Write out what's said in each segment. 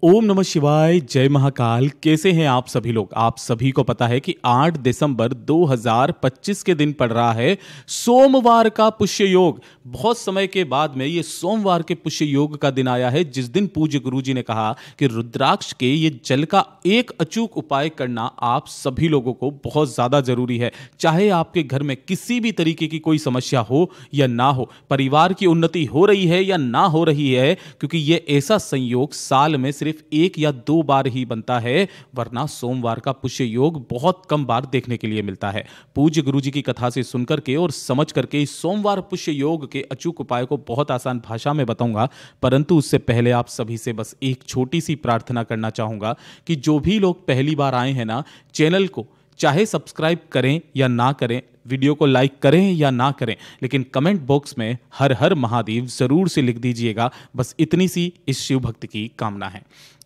ओम नमः शिवाय, जय महाकाल। कैसे हैं आप सभी लोग? आप सभी को पता है कि 8 दिसंबर 2025 के दिन पड़ रहा है सोमवार का पुष्य योग। बहुत समय के बाद में ये सोमवार के पुष्य योग का दिन आया है, जिस दिन पूज्य गुरुजी ने कहा कि रुद्राक्ष के ये जल का एक अचूक उपाय करना आप सभी लोगों को बहुत ज्यादा जरूरी है। चाहे आपके घर में किसी भी तरीके की कोई समस्या हो या ना हो, परिवार की उन्नति हो रही है या ना हो रही है, क्योंकि ये ऐसा संयोग साल में सिर्फ एक या दो बार ही बनता है, वरना सोमवार का पुष्य योग बहुत कम बार देखने के लिए मिलता है। पूज्य गुरुजी की कथा से सुनकर के और समझ करके इस सोमवार पुष्य योग के अचूक उपाय को बहुत आसान भाषा में बताऊंगा, परंतु उससे पहले आप सभी से बस एक छोटी सी प्रार्थना करना चाहूंगा कि जो भी लोग पहली बार आए हैं ना, चैनल को चाहे सब्सक्राइब करें या ना करें, वीडियो को लाइक करें या ना करें, लेकिन कमेंट बॉक्स में हर हर महादेव जरूर से लिख दीजिएगा। बस इतनी सी इस शिव भक्त की कामना है।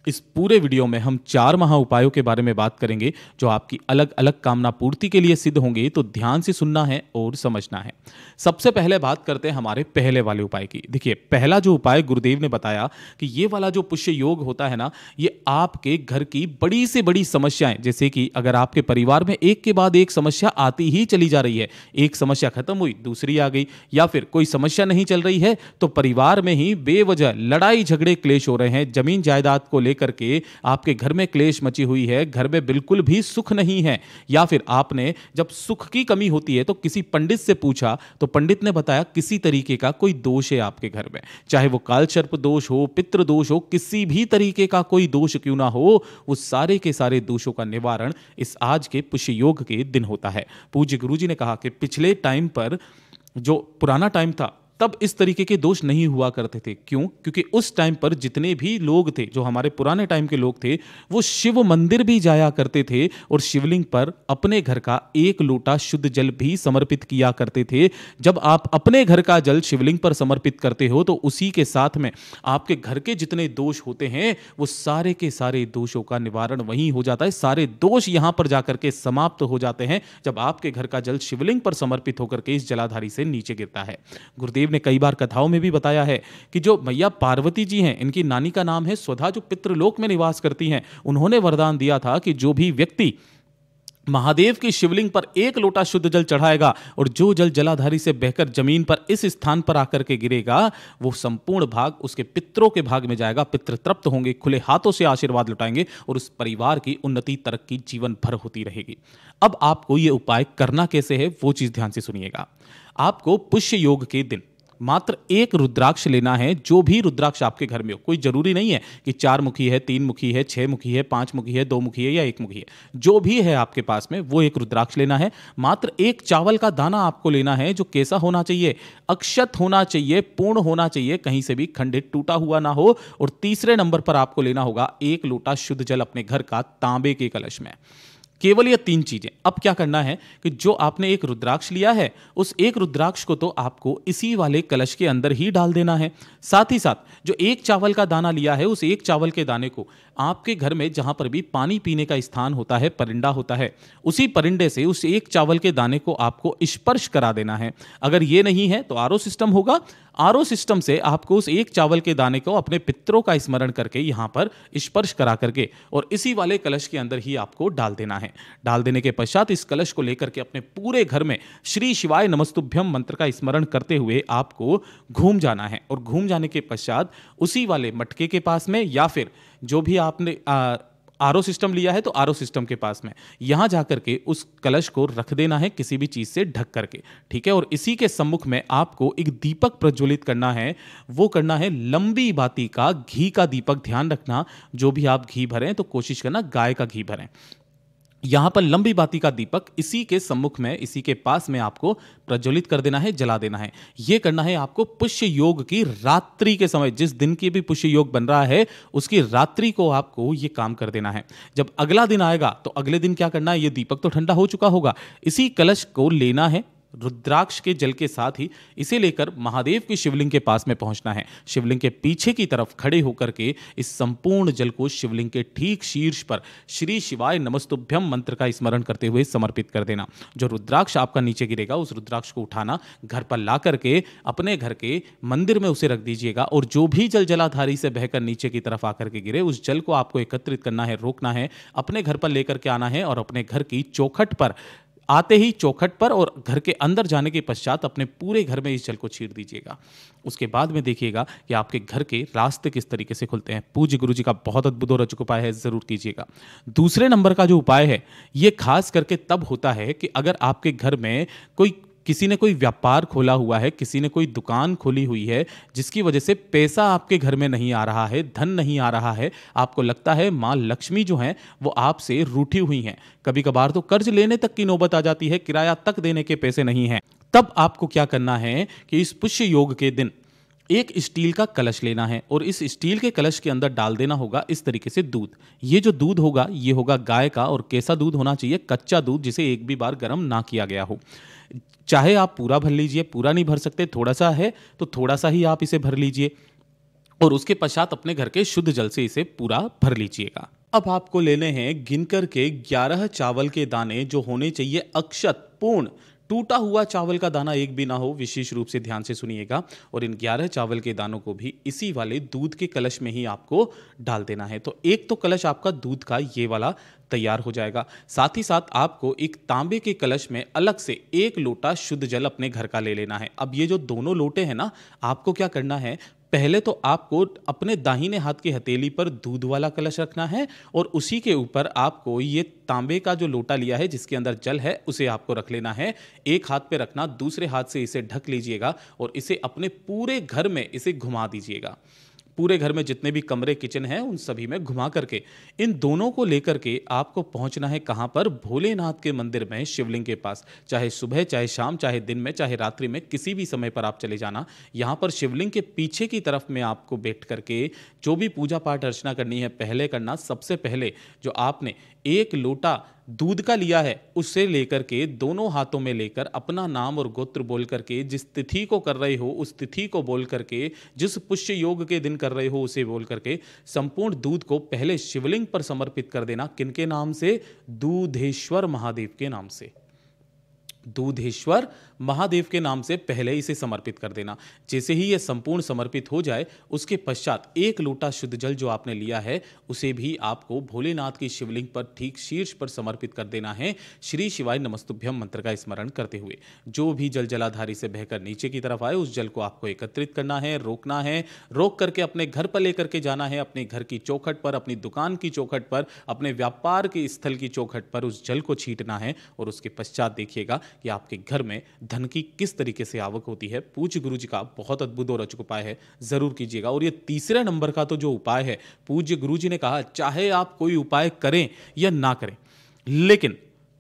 इस पूरे वीडियो में हम 4 महा उपायों के बारे में बात करेंगे जो आपकी अलग अलग कामना पूर्ति के लिए सिद्ध होंगे, तो ध्यान से सुनना है और समझना है। सबसे पहले बात करते हैं हमारे पहले वाले उपाय की। देखिए, पहला जो उपाय गुरुदेव ने बताया कि ये वाला जो पुष्य योग होता है ना, ये आपके घर की बड़ी से बड़ी समस्याएं, जैसे कि अगर आपके परिवार में एक के बाद एक समस्या आती ही चली जा रही है, एक समस्या खत्म हुई दूसरी आ गई, या फिर कोई समस्या नहीं चल रही है तो परिवार में ही बेवजह लड़ाई झगड़े क्लेश हो रहे हैं, जमीन जायदाद को करके आपके घर में क्लेश मची हुई है, घर में बिल्कुल भी सुख नहीं है, या फिर आपने जब सुख की कमी होती है तो किसी पंडित से पूछा तो पंडित ने बताया किसी तरीके का कोई दोष है आपके घर में, चाहे वो काल सर्प दोष हो, पितृ दोष हो, किसी भी तरीके का कोई दोष क्यों ना हो, उस सारे के सारे दोषों का निवारण इस आज के पुष्य योग के दिन होता है। पूज्य गुरुजी ने कहा कि पिछले टाइम पर, जो पुराना टाइम था, तब इस तरीके के दोष नहीं हुआ करते थे। क्यों? क्योंकि उस टाइम पर जितने भी लोग थे, जो हमारे पुराने टाइम के लोग थे, वो शिव मंदिर भी जाया करते थे और शिवलिंग पर अपने घर का एक लोटा शुद्ध जल भी समर्पित किया करते थे। जब आप अपने घर का जल शिवलिंग पर समर्पित करते हो तो उसी के साथ में आपके घर के जितने दोष होते हैं वो सारे के सारे दोषों का निवारण वहीं हो जाता है। सारे दोष यहां पर जाकर के समाप्त हो जाते हैं जब आपके घर का जल शिवलिंग पर समर्पित होकर के इस जलाधारी से नीचे गिरता है। गुरुदेव ने कई बार कथाओं में भी बताया है कि जो मैया पार्वती जी हैं, इनकी नानी का नाम है स्वधा, जो पितृलोक में निवास करती हैं, उन्होंने वरदान दिया था कि जो भी व्यक्ति महादेव की शिवलिंग पर एक लोटा शुद्ध जल चढ़ाएगा और जो जल जलाधारी से बहकर जमीन पर इस स्थान पर आकर के गिरेगा, वो संपूर्ण भाग उसके पितरों के भाग में जाएगा। पितृ तृप्त होंगे, खुले हाथों से आशीर्वाद लुटाएंगे और उस परिवार की उन्नति तरक्की जीवन भर होती रहेगी। अब आपको ये उपाय करना कैसे है, वो चीज ध्यान से सुनिएगा। आपको पुष्य योग के दिन मात्र एक रुद्राक्ष लेना है। जो भी रुद्राक्ष आपके घर में हो, कोई जरूरी नहीं है कि 4 मुखी है, 3 मुखी है, 6 मुखी है, 5 मुखी है, 2 मुखी है या 1 मुखी है, जो भी है आपके पास में वो एक रुद्राक्ष लेना है। मात्र एक चावल का दाना आपको लेना है, जो कैसा होना चाहिए, अक्षत होना चाहिए, पूर्ण होना चाहिए, कहीं से भी खंडित टूटा हुआ ना हो। और तीसरे नंबर पर आपको लेना होगा एक लोटा शुद्ध जल अपने घर का तांबे के कलश में। केवल ये 3 चीजें। अब क्या करना है कि जो आपने एक रुद्राक्ष लिया है, उस एक रुद्राक्ष को तो आपको इसी वाले कलश के अंदर ही डाल देना है। साथ ही साथ जो एक चावल का दाना लिया है, उस एक चावल के दाने को आपके घर में जहां पर भी पानी पीने का स्थान होता है, परिंदा होता है, उसी परिंदे से उस एक चावल के दाने को आपको स्पर्श करा देना है। अगर ये नहीं है तो आरओ सिस्टम होगा, आरओ सिस्टम से आपको उस एक चावल के दाने को अपने पितरों का स्मरण करके यहां पर स्पर्श करा करके और इसी वाले कलश के अंदर ही आपको डाल देना है। डाल देने के पश्चात इस कलश को लेकर के अपने पूरे घर में श्री शिवाय नमस्तुभ्यम मंत्र का स्मरण करते हुए आपको घूम जाना है। और घूम जाने के पश्चात उसी वाले मटके के पास में, या फिर जो भी आपने आरओ सिस्टम लिया है तो आरओ सिस्टम के पास में, यहां जाकर के उस कलश को रख देना है किसी भी चीज से ढक करके, ठीक है। और इसी के सम्मुख में आपको एक दीपक प्रज्वलित करना है। वो करना है लंबी बाती का घी का दीपक। ध्यान रखना, जो भी आप घी भरें तो कोशिश करना गाय का घी भरें। यहां पर लंबी बाती का दीपक इसी के सम्मुख में, इसी के पास में आपको प्रज्वलित कर देना है, जला देना है। यह करना है आपको पुष्य योग की रात्रि के समय, जिस दिन की भी पुष्य योग बन रहा है उसकी रात्रि को आपको यह काम कर देना है। जब अगला दिन आएगा तो अगले दिन क्या करना है, यह दीपक तो ठंडा हो चुका होगा, इसी कलश को लेना है, रुद्राक्ष के जल के साथ ही इसे लेकर महादेव की शिवलिंग के पास में पहुंचना है। शिवलिंग के पीछे की तरफ खड़े होकर के इस संपूर्ण जल को शिवलिंग के ठीक शीर्ष पर श्री शिवाय नमस्तुभ्यम मंत्र का स्मरण करते हुए समर्पित कर देना। जो रुद्राक्ष आपका नीचे गिरेगा उस रुद्राक्ष को उठाना, घर पर ला करके अपने घर के मंदिर में उसे रख दीजिएगा और जो भी जल जलाधारी से बहकर नीचे की तरफ आकर के गिरे उस जल को आपको एकत्रित करना है, रोकना है, अपने घर पर लेकर के आना है और अपने घर की चौखट पर आते ही चौखट पर और घर के अंदर जाने के पश्चात अपने पूरे घर में इस जल को छीट दीजिएगा। उसके बाद में देखिएगा कि आपके घर के रास्ते किस तरीके से खुलते हैं। पूज्य गुरु जी का बहुत अद्भुत और अचूक उपाय है, जरूर कीजिएगा। दूसरे नंबर का जो उपाय है ये खास करके तब होता है कि अगर आपके घर में किसी ने कोई व्यापार खोला हुआ है, किसी ने कोई दुकान खोली हुई है जिसकी वजह से पैसा आपके घर में नहीं आ रहा है, धन नहीं आ रहा है, आपको लगता है मां लक्ष्मी जो है वो आपसे रूठी हुई हैं, कभी कभार तो कर्ज लेने तक की नौबत आ जाती है, किराया तक देने के पैसे नहीं हैं, तब आपको क्या करना है कि इस पुष्य योग के दिन एक स्टील का कलश लेना है और इस स्टील के कलश के अंदर डाल देना होगा इस तरीके से दूध। ये जो दूध होगा ये होगा गाय का और कैसा दूध होना चाहिए, कच्चा दूध जिसे एक भी बार गर्म ना किया गया हो। चाहे आप पूरा भर लीजिए, पूरा नहीं भर सकते, थोड़ा सा है तो थोड़ा सा ही आप इसे भर लीजिए और उसके पश्चात अपने घर के शुद्ध जल से इसे पूरा भर लीजिएगा। अब आपको लेने हैं गिनकर के 11 चावल के दाने जो होने चाहिए अक्षत पूर्ण, टूटा हुआ चावल का दाना एक भी ना हो, विशेष रूप से ध्यान से सुनिएगा। और इन 11 चावल के दानों को भी इसी वाले दूध के कलश में ही आपको डाल देना है। तो एक तो कलश आपका दूध का ये वाला तैयार हो जाएगा। साथ ही साथ आपको एक तांबे के कलश में अलग से 1 लोटा शुद्ध जल अपने घर का ले लेना है। अब ये जो दोनों लोटे हैं ना, आपको क्या करना है, पहले तो आपको अपने दाहिने हाथ की हथेली पर दूध वाला कलश रखना है और उसी के ऊपर आपको ये तांबे का जो लोटा लिया है जिसके अंदर जल है उसे आपको रख लेना है। एक हाथ पे रखना, दूसरे हाथ से इसे ढक लीजिएगा और इसे अपने पूरे घर में इसे घुमा दीजिएगा। पूरे घर में जितने भी कमरे किचन हैं उन सभी में घुमा करके इन दोनों को लेकर के आपको पहुंचना है कहां पर, भोलेनाथ के मंदिर में शिवलिंग के पास। चाहे सुबह, चाहे शाम, चाहे दिन में, चाहे रात्रि में, किसी भी समय पर आप चले जाना। यहां पर शिवलिंग के पीछे की तरफ में आपको बैठ करके जो भी पूजा पाठ अर्चना करनी है पहले करना। सबसे पहले जो आपने 1 लोटा दूध का लिया है उसे लेकर के दोनों हाथों में लेकर अपना नाम और गोत्र बोल करके, जिस तिथि को कर रहे हो उस तिथि को बोल करके, जिस पुष्य योग के दिन कर रहे हो उसे बोल करके संपूर्ण दूध को पहले शिवलिंग पर समर्पित कर देना। किनके नाम से? दूधेश्वर महादेव के नाम से। दूधेश्वर महादेव के नाम से पहले इसे समर्पित कर देना। जैसे ही यह संपूर्ण समर्पित हो जाए उसके पश्चात 1 लोटा शुद्ध जल जो आपने लिया है उसे भी आपको भोलेनाथ की शिवलिंग पर ठीक शीर्ष पर समर्पित कर देना है। श्री शिवाय नमस्तुभ्यम मंत्र का स्मरण करते हुए जो भी जल जलाधारी से बहकर नीचे की तरफ आए उस जल को आपको एकत्रित करना है, रोकना है, रोक करके अपने घर पर लेकर के जाना है। अपने घर की चौखट पर, अपनी दुकान की चौखट पर, अपने व्यापार के स्थल की चौखट पर उस जल को छींटना है और उसके पश्चात देखिएगा कि आपके घर में धन की किस तरीके से आवक होती है। पूज्य गुरु जी का बहुत अद्भुत और अचूक उपाय है, जरूर कीजिएगा। और ये तीसरे नंबर का तो जो उपाय है, पूज्य गुरु जी ने कहा चाहे आप कोई उपाय करें या ना करें, लेकिन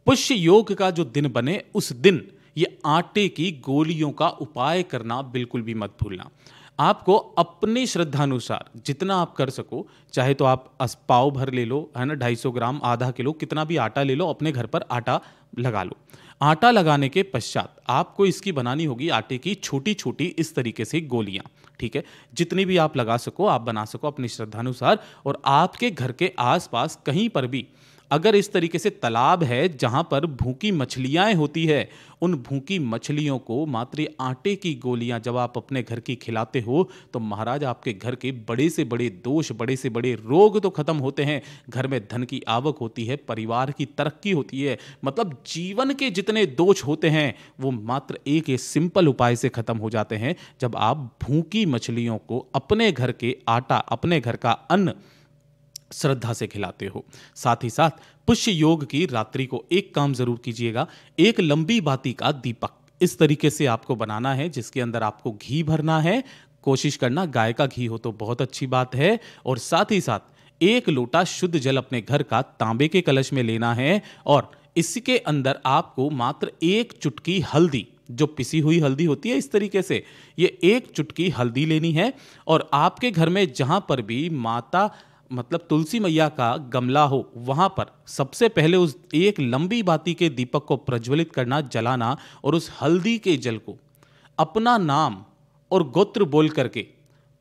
पुष्य योग का जो दिन बने उस दिन ये आटे की गोलियों का उपाय करना बिल्कुल भी मत भूलना। आपको अपनी श्रद्धानुसार जितना आप कर सको, चाहे तो आप पाव भर ले लो, है ना, 250 ग्राम, आधा किलो, कितना भी आटा ले लो, अपने घर पर आटा लगा लो। आटा लगाने के पश्चात आपको इसकी बनानी होगी आटे की छोटी छोटी इस तरीके से गोलियां, ठीक है। जितनी भी आप लगा सको आप बना सको अपनी श्रद्धानुसार। और आपके घर के आसपास कहीं पर भी अगर इस तरीके से तालाब है जहां पर भूखी मछलियां होती है, उन भूखी मछलियों को मात्र आटे की गोलियां जब आप अपने घर की खिलाते हो तो महाराज आपके घर के बड़े से बड़े दोष, बड़े से बड़े रोग तो खत्म होते हैं, घर में धन की आवक होती है, परिवार की तरक्की होती है। मतलब जीवन के जितने दोष होते हैं वो मात्र एक सिंपल उपाय से खत्म हो जाते हैं जब आप भूखी मछलियों को अपने घर के आटा, अपने घर का अन्न श्रद्धा से खिलाते हो। साथ ही साथ पुष्य योग की रात्रि को एक काम जरूर कीजिएगा, एक लंबी बाती का दीपक इस तरीके से आपको बनाना है जिसके अंदर आपको घी भरना है। कोशिश करना गाय का घी हो तो बहुत अच्छी बात है। और साथ ही साथ 1 लोटा शुद्ध जल अपने घर का तांबे के कलश में लेना है और इसके अंदर आपको मात्र 1 चुटकी हल्दी, जो पिसी हुई हल्दी होती है इस तरीके से, ये 1 चुटकी हल्दी लेनी है। और आपके घर में जहां पर भी माता मतलब तुलसी मैया का गमला हो, वहां पर सबसे पहले उस एक लंबी बाती के दीपक को प्रज्वलित करना, जलाना, और उस हल्दी के जल को अपना नाम और गोत्र बोल करके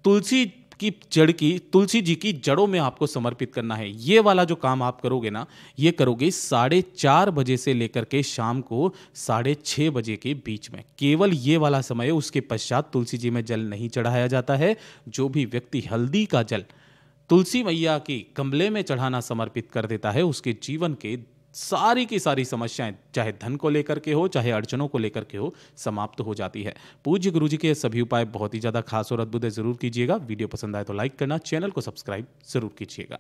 तुलसी जी की जड़ों में आपको समर्पित करना है। ये वाला जो काम आप करोगे ना, ये करोगे 4:30 बजे से लेकर के शाम को 6:30 बजे के बीच में। केवल ये वाला समय है, उसके पश्चात तुलसी जी में जल नहीं चढ़ाया जाता है। जो भी व्यक्ति हल्दी का जल तुलसी मैया के गमले में चढ़ाना समर्पित कर देता है, उसके जीवन के सारी की सारी समस्याएं, चाहे धन को लेकर के हो, चाहे अड़चनों को लेकर के हो, समाप्त हो जाती है। पूज्य गुरु जी के ये सभी उपाय बहुत ही ज्यादा खास और अद्भुत है, जरूर कीजिएगा। वीडियो पसंद आए तो लाइक करना, चैनल को सब्सक्राइब जरूर कीजिएगा।